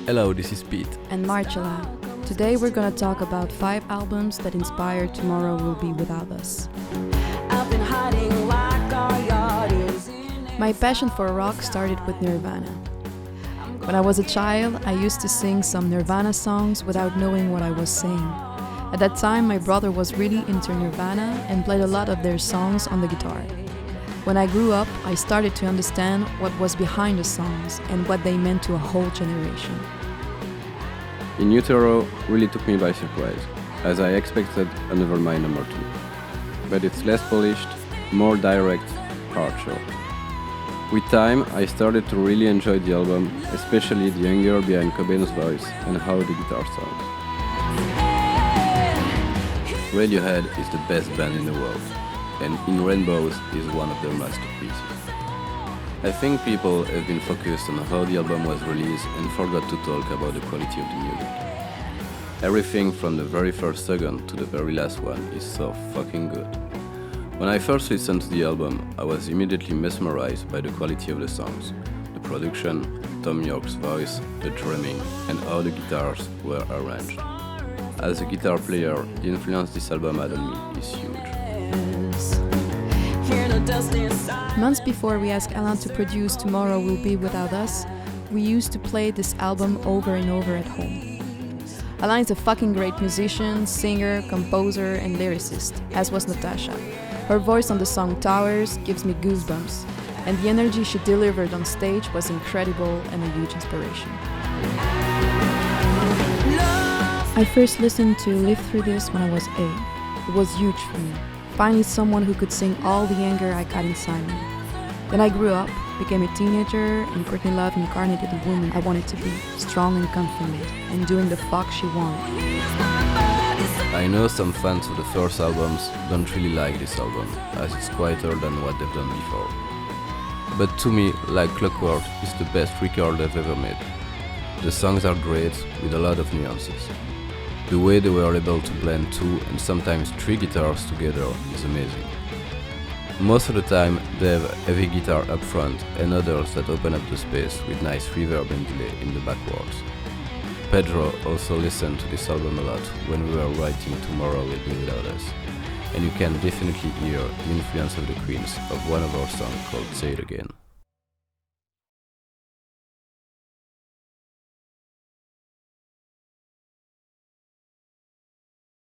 Hello, this is Pete. And Marcella. Today we're gonna talk about 5 albums that inspired Tomorrow Will Be Without Us. My passion for rock started with Nirvana. When I was a child, I used to sing some Nirvana songs without knowing what I was saying. At that time, my brother was really into Nirvana and played a lot of their songs on the guitar. When I grew up, I started to understand what was behind the songs and what they meant to a whole generation. In Utero really took me by surprise, as I expected another My Number 2. But it's less polished, more direct, harsher. With time, I started to really enjoy the album, especially the anger behind Cobain's voice and how the guitar sounds. Radiohead is the best band in the world, and In Rainbows is one of their masterpieces. I think people have been focused on how the album was released and forgot to talk about the quality of the music. Everything from the very first second to the very last one is so fucking good. When I first listened to the album, I was immediately mesmerized by the quality of the songs, the production, Tom York's voice, the drumming, and how the guitars were arranged. As a guitar player, the influence this album had on me is huge. Months before we asked Alan to produce Tomorrow Will Be Without Us, we used to play this album over and over at home. Alan is a fucking great musician, singer, composer, and lyricist, as was Natasha. Her voice on the song Towers gives me goosebumps, and the energy she delivered on stage was incredible and a huge inspiration. I first listened to Live Through This when I was 8. It was huge for me. Finally someone who could sing all the anger I got inside me. Then I grew up, became a teenager, and Courtney Love incarnated the woman I wanted to be, strong and confident, and doing the fuck she wanted. I know some fans of the first albums don't really like this album, as it's quieter than what they've done before. But to me, Like Clockwork is the best record they've ever made. The songs are great, with a lot of nuances. The way they were able to blend 2 and sometimes 3 guitars together is amazing. Most of the time they have heavy guitar up front and others that open up the space with nice reverb and delay in the backwards. Pedro also listened to this album a lot when we were writing Tomorrow Will Be Without Us, and you can definitely hear the influence of the Queens of one of our songs called Say It Again.